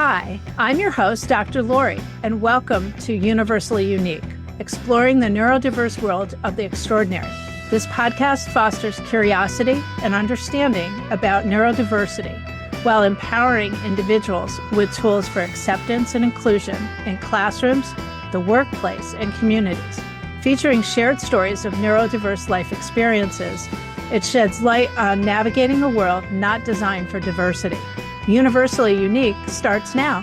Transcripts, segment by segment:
Hi, I'm your host, Dr. Lori, and welcome to Universally Unique, exploring the neurodiverse world of the extraordinary. This podcast fosters curiosity and understanding about neurodiversity while empowering individuals with tools for acceptance and inclusion in classrooms, the workplace, and communities. Featuring shared stories of neurodiverse life experiences, it sheds light on navigating a world not designed for diversity. Universally Unique starts now.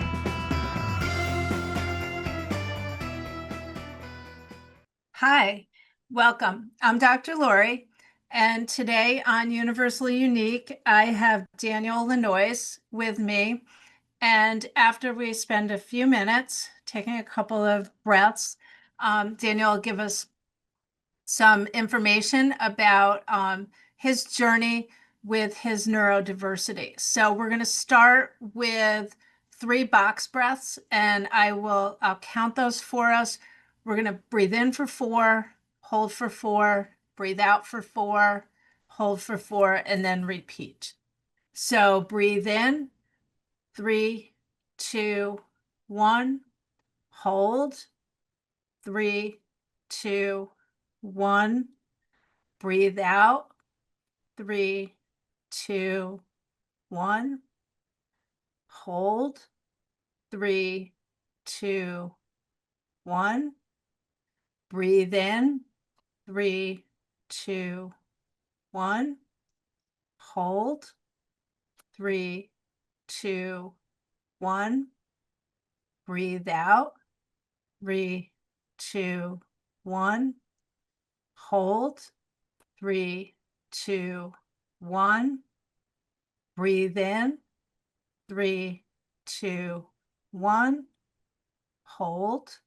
Hi, welcome. I'm Dr. Lori, and today on Universally Unique, I have Daniel Lenois with me. And after we spend a few minutes taking a couple of breaths, Daniel will give us some information about his journey with his neurodiversity. So we're going to start with 3 box breaths, and I'll count those for us. We're going to breathe in for 4, hold for 4, breathe out for 4, hold for 4, and then repeat. So breathe in, 3, 2, 1, hold, 3, 2, 1, breathe out, 3, 2, 1, hold, 3, 2, 1, breathe in, 3, 2, 1, hold, 3, 2, 1, breathe out, 3, 2, 1, hold, 3, 2, 1, breathe in, 3, 2, 1, hold,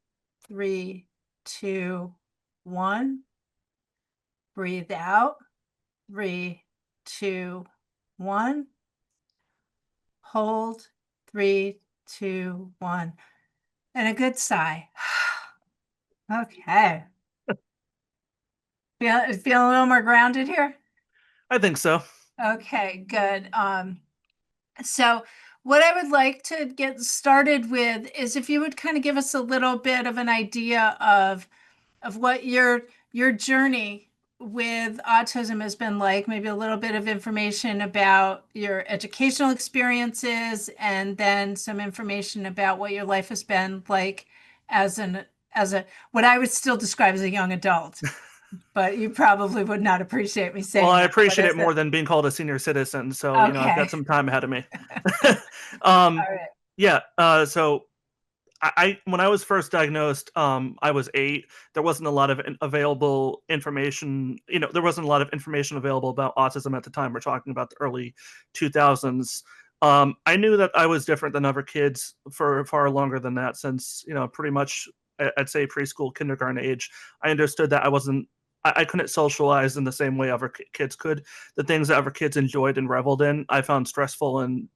3, 2, 1, breathe out, 3, 2, 1, hold, 3, 2, 1, and a good sigh. Okay. Feel a little more grounded here? I think so. Okay, good. So what I would like to get started with is if you would kind of give us a little bit of an idea of what your journey with autism has been like, maybe a little bit of information about your educational experiences, and then some information about what your life has been like as a what I would still describe as a young adult. But you probably would not appreciate me saying Well, I that. appreciate it more than being called a senior citizen. So, I've got some time ahead of me. All right. Yeah. So when I was first diagnosed, I was 8. There wasn't a lot of available information. There wasn't a lot of information available about autism at the time. We're talking about the early 2000s. I knew that I was different than other kids for far longer than that, since, pretty much, I'd say preschool, kindergarten age. I understood that I couldn't socialize in the same way other kids could. The things that other kids enjoyed and reveled in, I found stressful and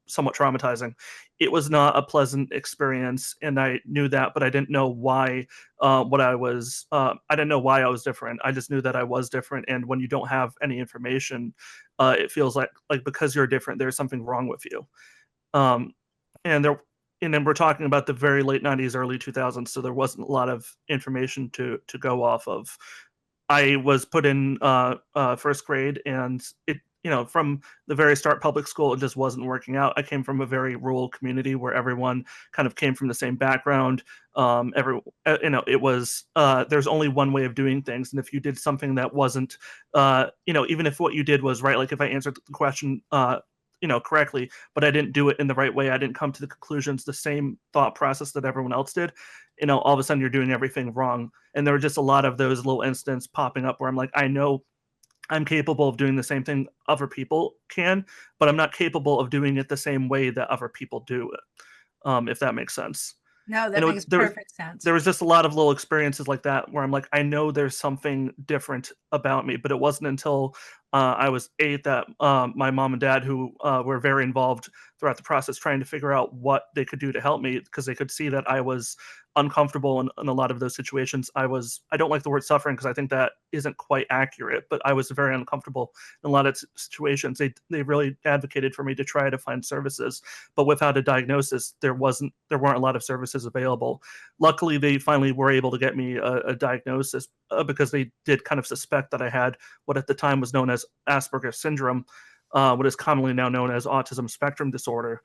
somewhat traumatizing. It was not a pleasant experience, and I knew that, but I didn't know why. I didn't know why I was different. I just knew that I was different, and when you don't have any information, it feels like because you're different, there's something wrong with you. Um, and there, and then we're talking about the very late '90s, early 2000s, so there wasn't a lot of information to go off of. I was put in first grade, and from the very start, public school, it just wasn't working out. I came from a very rural community where everyone kind of came from the same background. It was there's only one way of doing things, and if you did something that wasn't, even if what you did was right, like if I answered the question, correctly, but I didn't do it in the right way, I didn't come to the conclusions, the same thought process that everyone else did, all of a sudden you're doing everything wrong. And there were just a lot of those little incidents popping up where I'm like, I know I'm capable of doing the same thing other people can, but I'm not capable of doing it the same way that other people do it, if that makes sense. No, that makes perfect sense. There was just a lot of little experiences like that where I'm like, I know there's something different about me, but it wasn't until I was 8, that my mom and dad, who were very involved throughout the process, trying to figure out what they could do to help me, because they could see that I was uncomfortable in a lot of those situations. I don't like the word suffering because I think that isn't quite accurate, but I was very uncomfortable in a lot of situations. They really advocated for me to try to find services, but without a diagnosis, there weren't a lot of services available. Luckily, they finally were able to get me a diagnosis, because they did kind of suspect that I had what at the time was known as Asperger's syndrome, what is commonly now known as autism spectrum disorder.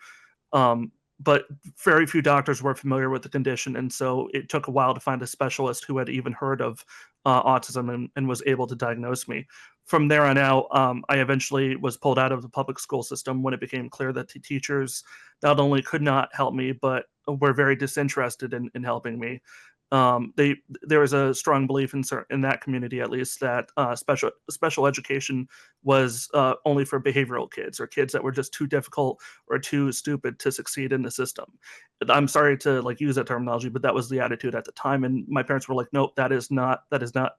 Um, but very few doctors were familiar with the condition, and so it took a while to find a specialist who had even heard of autism, and was able to diagnose me. From there on out, I eventually was pulled out of the public school system when it became clear that the teachers not only could not help me, but were very disinterested in helping me. There was a strong belief in that community, at least, that special education was only for behavioral kids, or kids that were just too difficult or too stupid to succeed in the system. I'm sorry to use that terminology, but that was the attitude at the time, and my parents were like, "Nope, that is not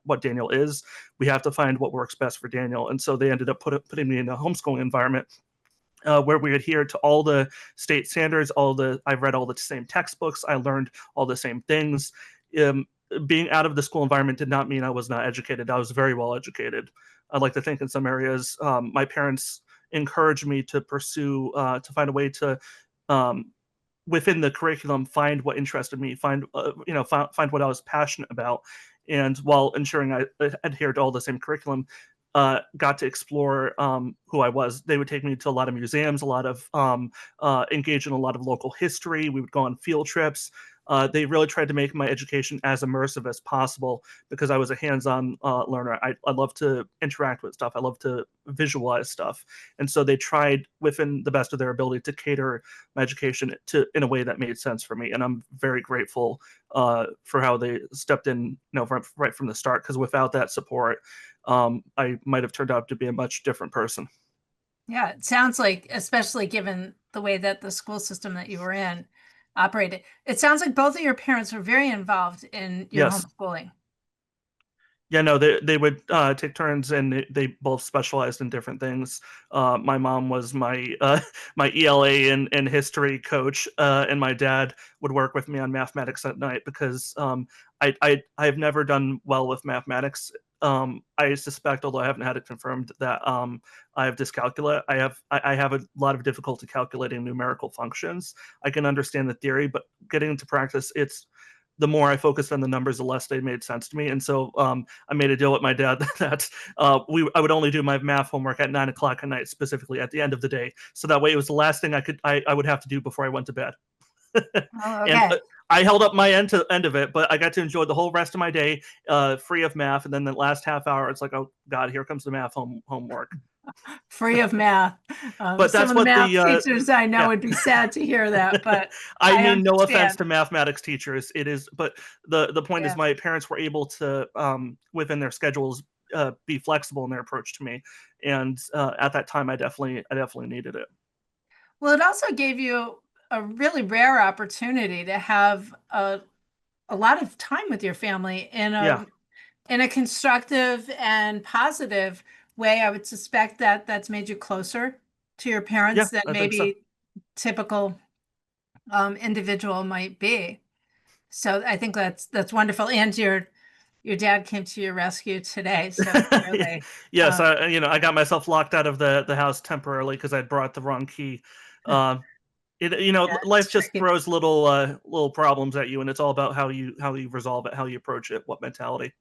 what Daniel is. We have to find what works best for Daniel." And so they ended up putting me in a homeschooling environment, where we adhere to all the state standards. I've read all the same textbooks. I learned all the same things. Um, Being out of the school environment did not mean I was not educated. I was very well educated. I'd like to think in some areas, my parents encouraged me to pursue, to find a way to, um, within the curriculum, find what interested me, find what I was passionate about, and while ensuring I adhered to all the same curriculum, got to explore who I was. They would take me to a lot of museums, engage in a lot of local history. We would go on field trips. They really tried to make my education as immersive as possible, because I was a hands-on learner. I love to interact with stuff. I love to visualize stuff. And so they tried, within the best of their ability, to cater my education in a way that made sense for me. And I'm very grateful for how they stepped in, right from the start, because without that support, I might have turned out to be a much different person. Yeah, it sounds like, especially given the way that the school system that you were in operated, it sounds like both of your parents were very involved in your Yes. homeschooling. Yeah, no, they would take turns, and they both specialized in different things. My mom was my my ELA and history coach, and my dad would work with me on mathematics at night, because I've never done well with mathematics. I suspect, although I haven't had it confirmed, that I have dyscalculia. I have a lot of difficulty calculating numerical functions. I can understand the theory, but getting into practice, it's the more I focused on the numbers, the less they made sense to me. And so I made a deal with my dad that I would only do my math homework at 9 o'clock at night, specifically at the end of the day. So that way it was the last thing I would have to do before I went to bed. Oh, And okay. I held up my end of it, but I got to enjoy the whole rest of my day free of math. And then the last half hour, it's like, oh God, here comes the math homework. Free of math. But Some that's of the what math teachers I know yeah. would be sad to hear that, but I I mean, no offense understand. to mathematics teachers. It is, but the point is, Yeah. my parents were able to, within their schedules, be flexible in their approach to me, and at that time, I definitely needed it. Well, it also gave you a really rare opportunity to have a lot of time with your family Yeah, in a constructive and positive way. I would suspect that that's made you closer to your yeah, parents than I think so. maybe typical individual might be. So I think that's wonderful. And your dad came to your rescue today. So clearly, Yes, um, I got myself locked out of the house temporarily because I'd brought the wrong key. Uh, yeah, life it's just tricky. throws little problems at you, and it's all about how you resolve it, how you approach it, what mentality.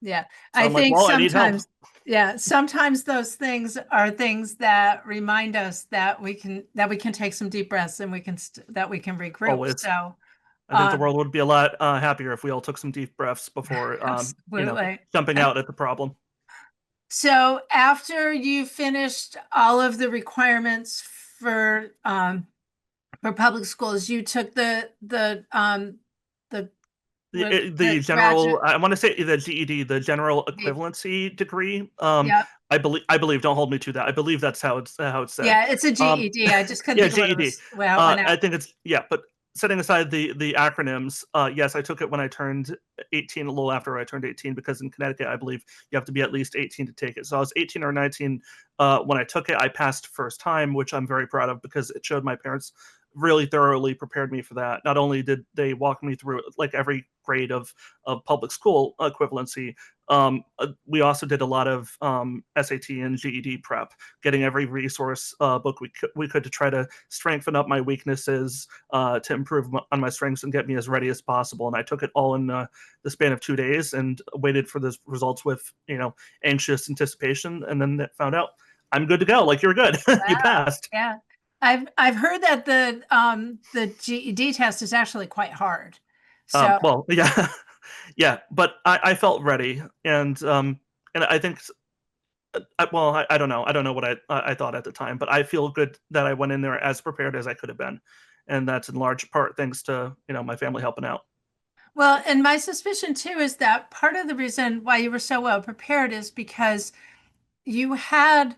Yeah. So I I'm like, think well, I need help. sometimes, yeah, sometimes those things are things that remind us that we can take some deep breaths and that we can regroup. Always. So, I think the um, world would be a lot happier if we all took some deep breaths before, absolutely. jumping out at the problem. So after you finished all of the requirements for public schools, you took the The general, graduate. I want to say the GED, the general equivalency degree. Yep. I believe. Don't hold me to that. I believe that's how it's said. Yeah, it's a Um, GED. I just couldn't yeah, think of what it GED. was, well, and I think it's, yeah, but setting aside the acronyms, yes, I took it when I turned 18, a little after I turned 18, because in Connecticut, I believe you have to be at least 18 to take it. So I was 18 or 19 when I took it. I passed first time, which I'm very proud of, because it showed my parents really thoroughly prepared me for that. Not only did they walk me through like every grade of public school equivalency, we also did a lot of SAT and GED prep, getting every resource book we could to try to strengthen up my weaknesses, to improve on my strengths and get me as ready as possible. And I took it all in the span of 2 days and waited for the results with anxious anticipation, and then found out I'm good to go. Like, you're good, you Wow. passed. Yeah. I've heard that the GED test is actually quite hard. So Well, yeah, yeah, but I felt ready, and I think well, I don't know. I don't know what I thought at the time, but I feel good that I went in there as prepared as I could have been, and that's in large part thanks to my family helping out. well, and my suspicion too is that part of the reason why you were so well prepared is because you had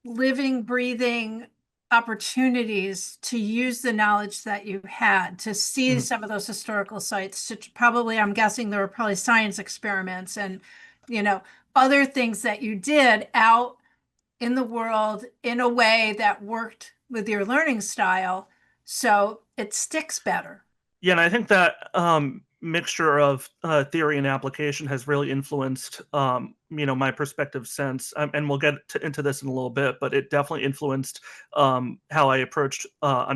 living, breathing opportunities to use the knowledge that you had to see Mhm. some of those historical sites. To probably, I'm guessing there were probably science experiments and, you know, other things that you did out in the world in a way that worked with your learning style. So it sticks better. Yeah, and I think that mixture of theory and application has really influenced my perspective since, and we'll get into this in a little bit, but it definitely influenced how I approached my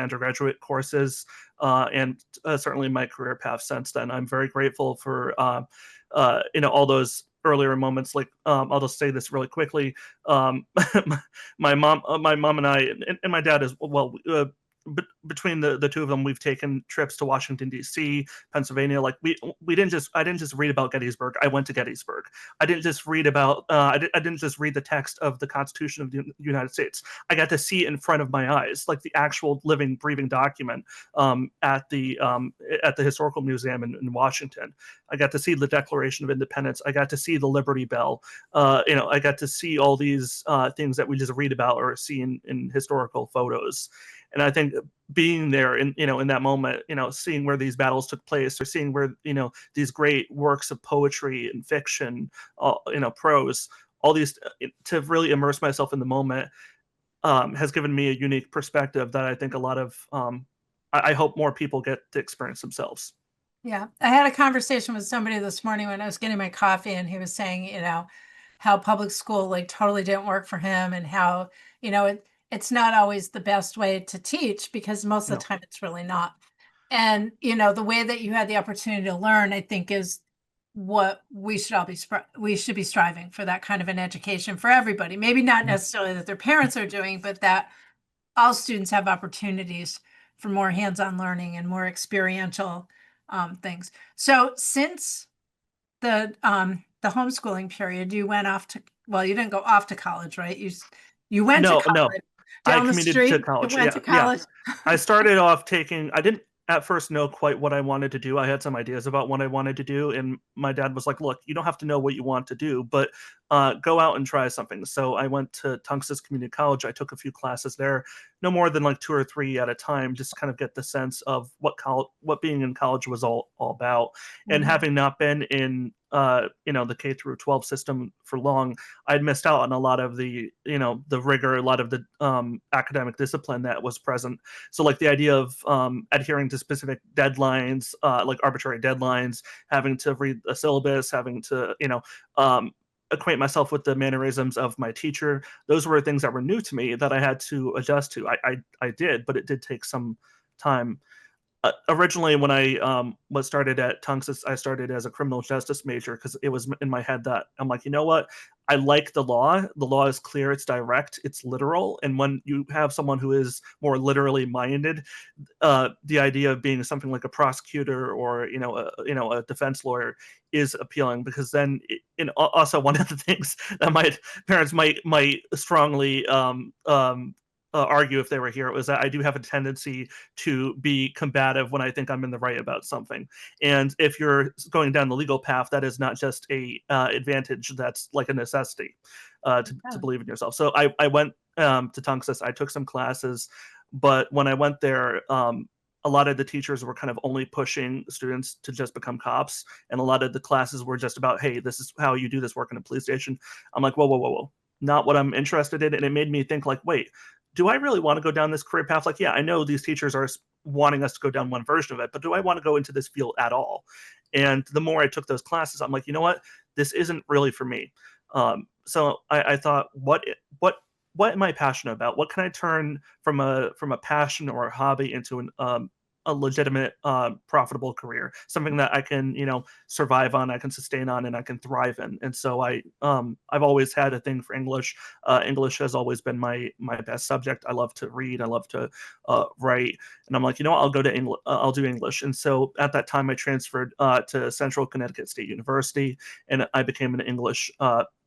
undergraduate courses, and certainly my career path since then. I'm very grateful for all those earlier moments. Like, I'll just say this really quickly. um, my mom and I, and my dad as well, between the two of them, we've taken trips to Washington D.C., Pennsylvania. Like, we didn't just I didn't just read about Gettysburg. I went to Gettysburg. I didn't just read about I didn't just read the text of the Constitution of the United States. I got to see it in front of my eyes, like the actual living, breathing document, at the historical museum in Washington. I got to see the Declaration of Independence. I got to see the Liberty Bell. I got to see all these things that we just read about or see in historical photos. And I think being there in that moment, seeing where these battles took place, or seeing where these great works of poetry and fiction, prose, all these, to really immerse myself in the moment, has given me a unique perspective that I think a lot of I hope more people get to experience themselves. Yeah. I had a conversation with somebody this morning when I was getting my coffee, and he was saying, how public school like totally didn't work for him, and how, it's not always the best way to teach because most of the No. time it's really not. And, the way that you had the opportunity to learn, I think, is what we should all we should be striving for, that kind of an education for everybody. Maybe not necessarily that their parents are doing, but that all students have opportunities for more hands-on learning and more experiential things. So since the homeschooling period, you went off to, well, you didn't go off to college, right? You went to No, no. college I down the commuted to street. You college. went Yeah, to yeah. college. I started off taking. I didn't at first know quite what I wanted to do. I had some ideas about what I wanted to do, and my dad was like, "Look, you don't have to know what you want to do, but go out and try something." So I went to Tunxus Community College. I took a few classes there, no more than like 2 or 3 at a time, just kind of get the sense of what being in college was all about. And Mhm. having not been in the K through 12 system for long, I'd missed out on a lot of the rigor, a lot of the academic discipline that was present. So, like, the idea of adhering to specific deadlines, like arbitrary deadlines, having to read a syllabus, having to acquaint myself with the mannerisms of my teacher. Those were things that were new to me that I had to adjust to. I did, but it did take some time. Originally, when I was started at Tunxus, I started as a criminal justice major because it was in my head that I'm like, you know what? I like the law. The law is clear, it's direct, it's literal. And when you have someone who is more literally minded, the idea of being something like a prosecutor or a defense lawyer is appealing, because then also one of the things that my parents might strongly argue if they were here, was that I do have a tendency to be combative when I think I'm in the right about something. And if you're going down the legal path, that is not just a advantage, that's like a necessity to Yeah. believe in yourself. So I went to Tunxus. I took some classes, but when I went there, a lot of the teachers were kind of only pushing students to just become cops, and a lot of the classes were just about, hey, this is how you do this work in a police station. I'm like, whoa, whoa, whoa, whoa, not what I'm interested in. And it made me think, like, wait, do I really want to go down this career path? Like, yeah, I know these teachers are wanting us to go down one version of it, but do I want to go into this field at all? And the more I took those classes, I'm like, you know what, this isn't really for me. So I thought, what am I passionate about? What can I turn from a passion or a hobby into a legitimate, profitable career, something that I can, survive on, I can sustain on, and I can thrive in. And so I've always had a thing for English. English has always been my best subject. I love to read. I love to write. And I'm like, you know what? I'll go to English. I'll do English. And so at that time, I transferred to Central Connecticut State University, and I became an English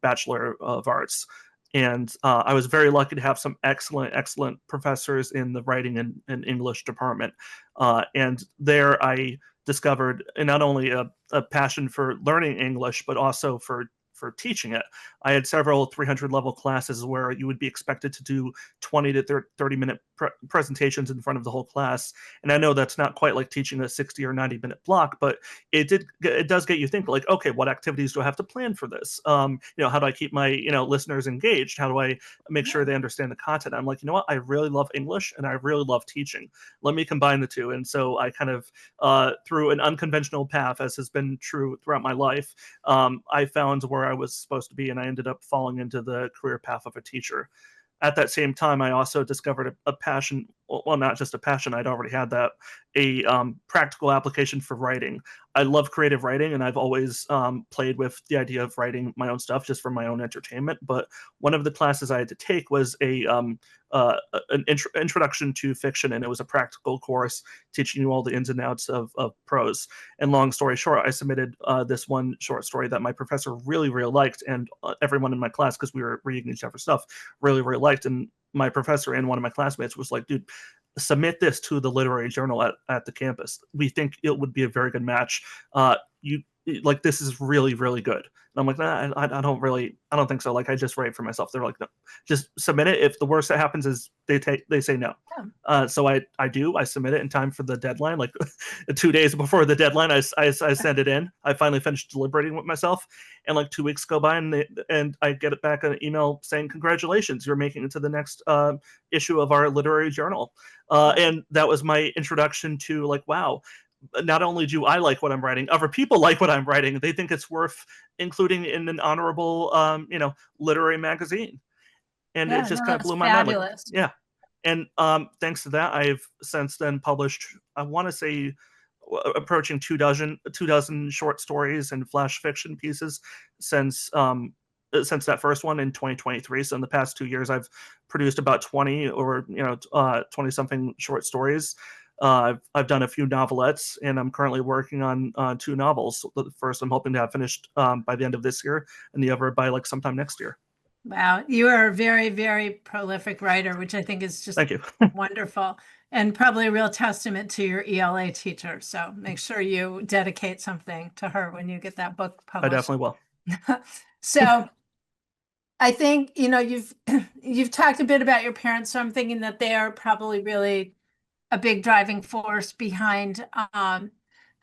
Bachelor of Arts. And I was very lucky to have some excellent professors in the writing and English department. And there I discovered not only a passion for learning English, but also for teaching it. I had several 300 level classes where you would be expected to do 20 to 30-minute presentations in front of the whole class. And I know that's not quite like teaching a 60 or 90-minute block, but it does get you thinking, like, okay, what activities do I have to plan for this? How do I keep my listeners engaged? How do I make sure they understand the content? I'm like, you know what? I really love English and I really love teaching. Let me combine the two. And so I kind of, through an unconventional path, as has been true throughout my life, I found where I was supposed to be, and I ended up falling into the career path of a teacher. At that same time, I also discovered a passion. Well, not just a passion, I'd already had that, a practical application for writing. I love creative writing, and I've always played with the idea of writing my own stuff just for my own entertainment. But one of the classes I had to take was an introduction to fiction, and it was a practical course teaching you all the ins and outs of prose. And long story short, I submitted this one short story that my professor really, really liked, and everyone in my class, because we were reading each other's stuff, really, really liked. And my professor and one of my classmates was like, dude, submit this to the literary journal at the campus. We think it would be a very good match. You like, this is really, really good. And I'm like, nah, I don't think so. Like, I just write for myself. They're like, no, just submit it. If the worst that happens is they say no. So I submit it in time for the deadline. Like 2 days before the deadline, I send it in. I finally finished deliberating with myself, and like 2 weeks go by, and I get it back an email saying, congratulations, you're making it to the next issue of our literary journal. And that was my introduction to, like, wow, not only do I like what I'm writing, other people like what I'm writing. They think it's worth including in an honorable, literary magazine. And it Yeah, just no, kind of that's blew my mind. Like, fabulous. yeah. And thanks to that, I've since then published, I want to say, approaching two dozen short stories and flash fiction pieces since that first one in 2023. So in the past 2 years, I've produced about 20 or 20 something short stories. I've done a few novelettes, and I'm currently working on 2 novels. The first I'm hoping to have finished by the end of this year, and the other by like sometime next year. Wow, you are a very, very prolific writer, which I think is just Thank you. wonderful, and probably a real testament to your ELA teacher. So make sure you dedicate something to her when you get that book I published. definitely will. So I think, you've talked a bit about your parents, so I'm thinking that they are probably really a big driving force behind kind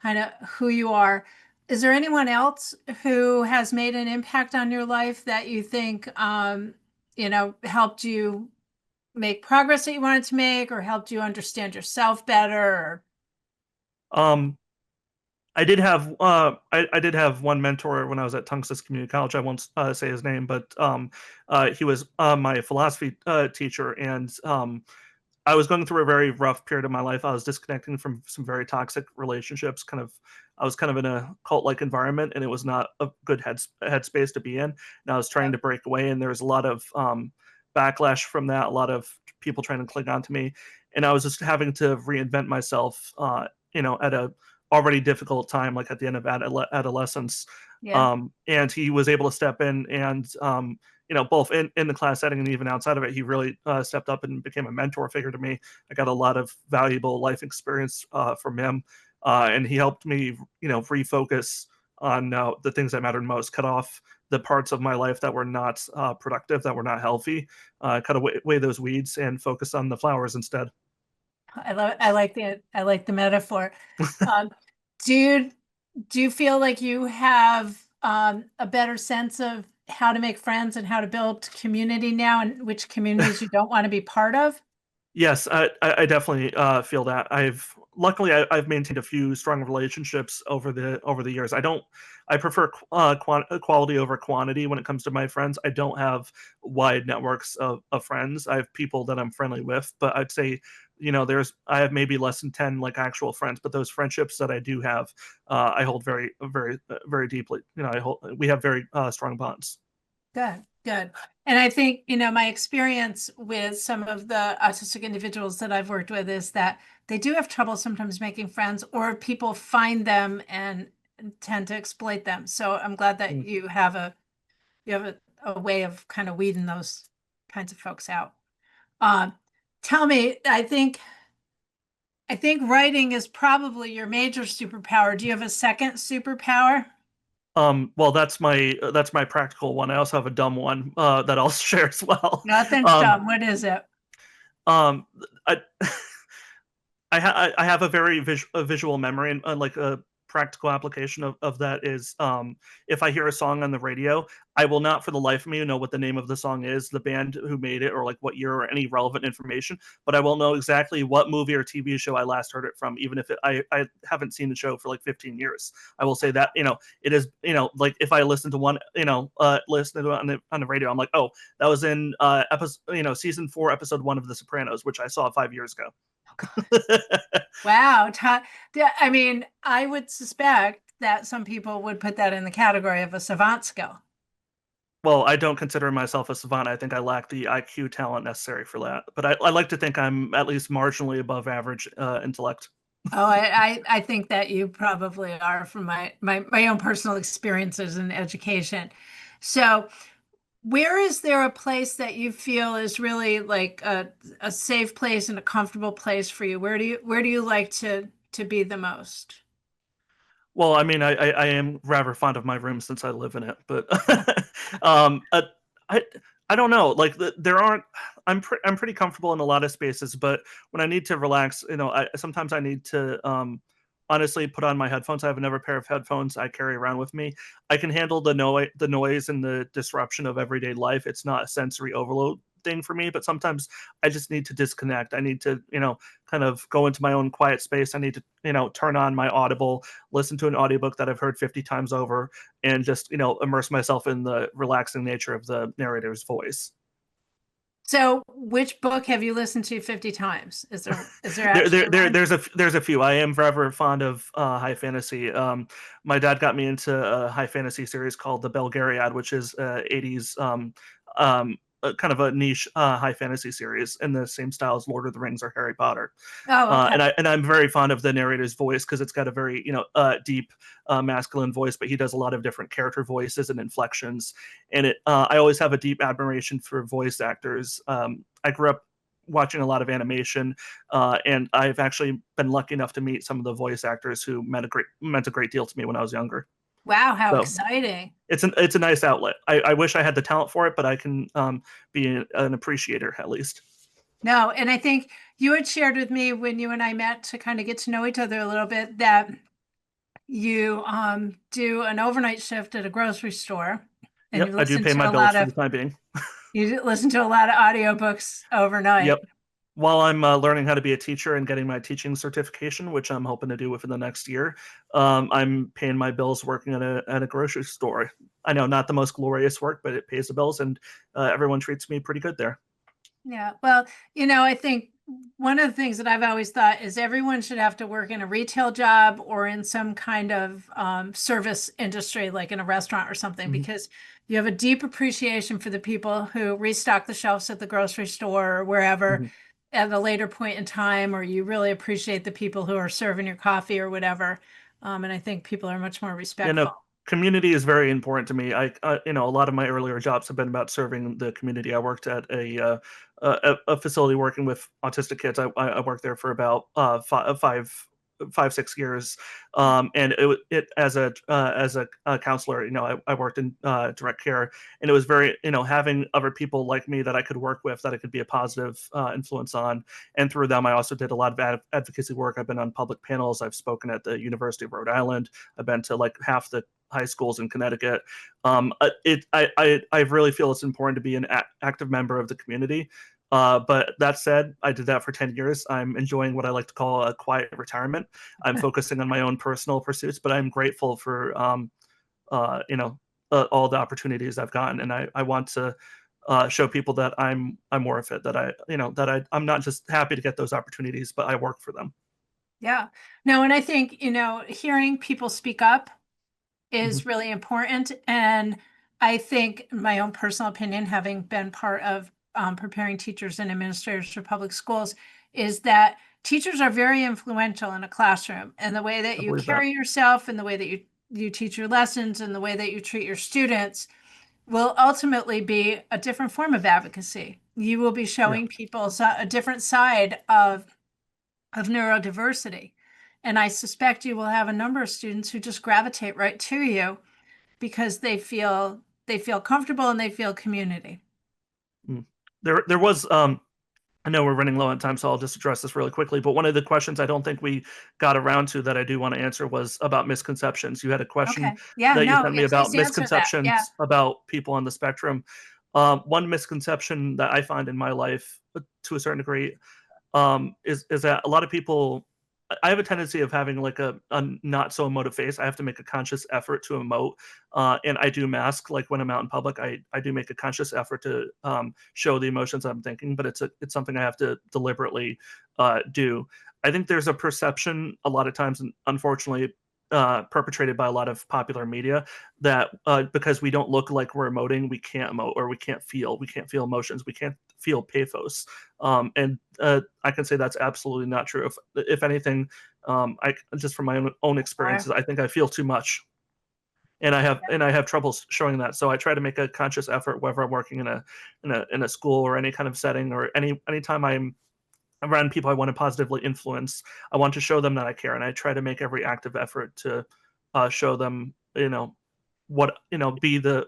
of who you are. Is there anyone else who has made an impact on your life that you think, helped you make progress that you wanted to make, or helped you understand yourself better? Um, I did have one mentor when I was at Tungus Community College. I won't say his name, but he was my philosophy teacher, and I was going through a very rough period of my life. I was disconnecting from some very toxic relationships. I was kind of in a cult-like environment, and it was not a good headspace to be in. And I was trying to break away, and there was a lot of backlash from that. A lot of people trying to cling on to me, and I was just having to reinvent myself. At a already difficult time, like at the end of adolescence. Yeah. And he was able to step in and both in the class setting and even outside of it, he really stepped up and became a mentor figure to me. I got a lot of valuable life experience from him, and he helped me, refocus on the things that mattered most, cut off the parts of my life that were not productive, that were not healthy, cut away those weeds, and focus on the flowers instead. I like the metaphor. Um, do you do you feel like you have a better sense of how to make friends and how to build community now, and which communities you don't want to be part of? Yes, I definitely feel that. I've maintained a few strong relationships over the years. I prefer quality over quantity when it comes to my friends. I don't have wide networks of friends. I have people that I'm friendly with, but I'd say, I have maybe less than 10 like actual friends, but those friendships that I do have, I hold very deeply. We have very strong bonds. Good, good. And I think, my experience with some of the autistic individuals that I've worked with is that they do have trouble sometimes making friends, or people find them and tend to exploit them. So I'm glad that you have a way of kind of weeding those kinds of folks out. Um, Tell me, I think writing is probably your major superpower. Do you have a second superpower? Well, that's my practical one. I also have a dumb one that I'll share as well. Nothing's Um, dumb. What is it? um, I, I have a very visual memory, and like a practical application of that is, if I hear a song on the radio, I will not for the life of me know what the name of the song is, the band who made it, or like what year, or any relevant information, but I will know exactly what movie or TV show I last heard it from, even if I haven't seen the show for like 15 years. I will say that, it is, like if I listen to listen to it on the radio, I'm like, oh, that was in episode, season 4, episode 1 of The Sopranos, which I saw 5 years ago. Wow. Yeah, I mean, I would suspect that some people would put that in the category of a savant skill. Well, I don't consider myself a savant. I think I lack the IQ talent necessary for that. But I like to think I'm at least marginally above average intellect. Oh, I think that you probably are from my own personal experiences in education. So, where is there a place that you feel is really like a safe place and a comfortable place for you? Where do you like to be the most? Well, I mean, I am rather fond of my room since I live in it, but um, I I don't know. Like there aren't. I'm pretty comfortable in a lot of spaces, but when I need to relax, sometimes I need to honestly put on my headphones. I have another pair of headphones I carry around with me. I can handle the noise and the disruption of everyday life. It's not a sensory overload thing for me, but sometimes I just need to disconnect. I need to, kind of go into my own quiet space. I need to, turn on my Audible, listen to an audiobook that I've heard 50 times over, and just, immerse myself in the relaxing nature of the narrator's voice. So, which book have you listened to 50 times? Is there actually one? There's a few. I am forever fond of high fantasy. My dad got me into a high fantasy series called the Belgariad, which is 80s, kind of a niche high fantasy series in the same style as Lord of the Rings or Harry Potter. Oh, okay. I'm very fond of the narrator's voice because it's got a very deep masculine voice, but he does a lot of different character voices and inflections. And I always have a deep admiration for voice actors. I grew up watching a lot of animation, and I've actually been lucky enough to meet some of the voice actors who meant a great deal to me when I was younger. Wow, how So exciting. it's a nice outlet. I wish I had the talent for it, but I can be an appreciator at least. No, and I think you had shared with me when you and I met to kind of get to know each other a little bit that you do an overnight shift at a grocery store and Yep, I do pay my a bills lot for the of time being. you listen to a lot of audiobooks overnight. Yep. While I'm learning how to be a teacher and getting my teaching certification, which I'm hoping to do within the next year, I'm paying my bills working at a grocery store. I know, not the most glorious work, but it pays the bills, and everyone treats me pretty good there. Yeah. Well, I think one of the things that I've always thought is everyone should have to work in a retail job or in some kind of service industry, like in a restaurant or something, Mhm. because you have a deep appreciation for the people who restock the shelves at the grocery store or wherever Mhm. at a later point in time, or you really appreciate the people who are serving your coffee or whatever. And I think people are much more Yeah, no, respectful. community is very important to me. A lot of my earlier jobs have been about serving the community. I worked at a facility working with autistic kids. I worked there for about 5 5-6 years. And it as a counselor, I worked in direct care, and it was very, having other people like me that I could work with, that I could be a positive influence on. And through them, I also did a lot of advocacy work. I've been on public panels. I've spoken at the University of Rhode Island. I've been to like half the high schools in Connecticut. I really feel it's important to be an active member of the community. But that said, I did that for 10 years. I'm enjoying what I like to call a quiet retirement. I'm focusing on my own personal pursuits, but I'm grateful for, all the opportunities I've gotten. And I want to show people that I'm worth it, that I'm not just happy to get those opportunities, but I work for them. Yeah. No, and I think, hearing people speak up is Mm-hmm. really important. And I think, in my own personal opinion, having been part of preparing teachers and administrators for public schools, is that teachers are very influential in a classroom, and the way that I you believe that. carry yourself and the way that you teach your lessons and the way that you treat your students will ultimately be a different form of advocacy. You will be showing people a different side of neurodiversity. And I suspect you will have a number of students who just gravitate right to you because they feel comfortable and they feel community. Mm. There was I know we're running low on time, so I'll just address this really quickly. But one of the questions I don't think we got around to that I do want to answer was about misconceptions. You had a question Okay. Yeah, that you no, sent me yeah, about please answer that. Yeah. misconceptions about people on the spectrum. One misconception that I find in my life, to a certain degree, is that a lot of people. I have a tendency of having like a not so emotive face. I have to make a conscious effort to emote, and I do mask like when I'm out in public. I do make a conscious effort to show the emotions I'm thinking, but it's something I have to deliberately do. I think there's a perception a lot of times, and unfortunately, perpetrated by a lot of popular media, that because we don't look like we're emoting, we can't emote, or we can't feel emotions, we can't feel pathos. And I can say that's absolutely not true. If anything, I just from my own experiences, I think I feel too much, and I have trouble showing that. So I try to make a conscious effort, whether I'm working in a school or any kind of setting, or anytime I'm around people I want to positively influence. I want to show them that I care, and I try to make every active effort to show them, be the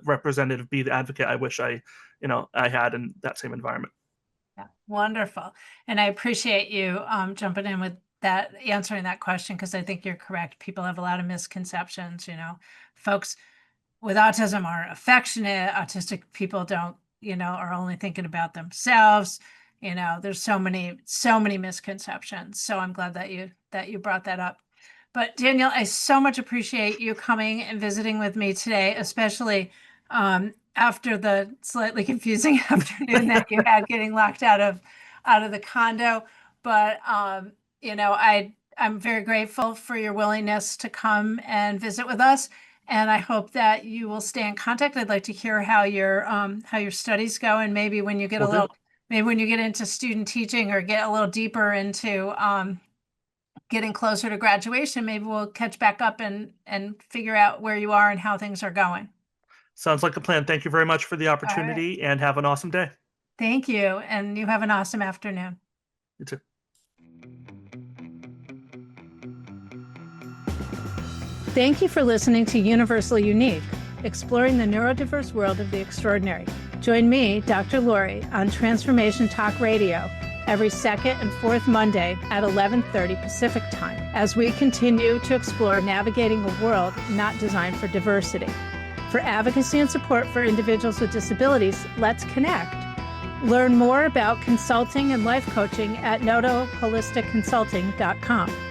representative, be the advocate I wish I had in that same environment. Yeah, wonderful. And I appreciate you jumping in with that, answering that question, because I think you're correct. People have a lot of misconceptions. Folks with autism are affectionate. Autistic people don't, are only thinking about themselves. There's so many misconceptions. So I'm glad that you brought that up. But Daniel, I so much appreciate you coming and visiting with me today, especially after the slightly confusing afternoon that you had getting locked out of the condo. But I'm very grateful for your willingness to come and visit with us. And I hope that you will stay in contact. I'd like to hear how your studies go, and maybe when you get maybe when you get into student teaching or get a little deeper into getting closer to graduation, maybe we'll catch back up and figure out where you are and how things are going. Sounds like a plan. Thank you very much for the All opportunity, right. and have an awesome day. Thank you. And you have an awesome afternoon. You too. Thank you for listening to Universally Unique, exploring the neurodiverse world of the extraordinary. Join me, Dr. Lori, on Transformation Talk Radio every second and fourth Monday at 11:30 Pacific Time as we continue to explore navigating a world not designed for diversity. For advocacy and support for individuals with disabilities, let's connect. Learn more about consulting and life coaching at notoholisticconsulting.com.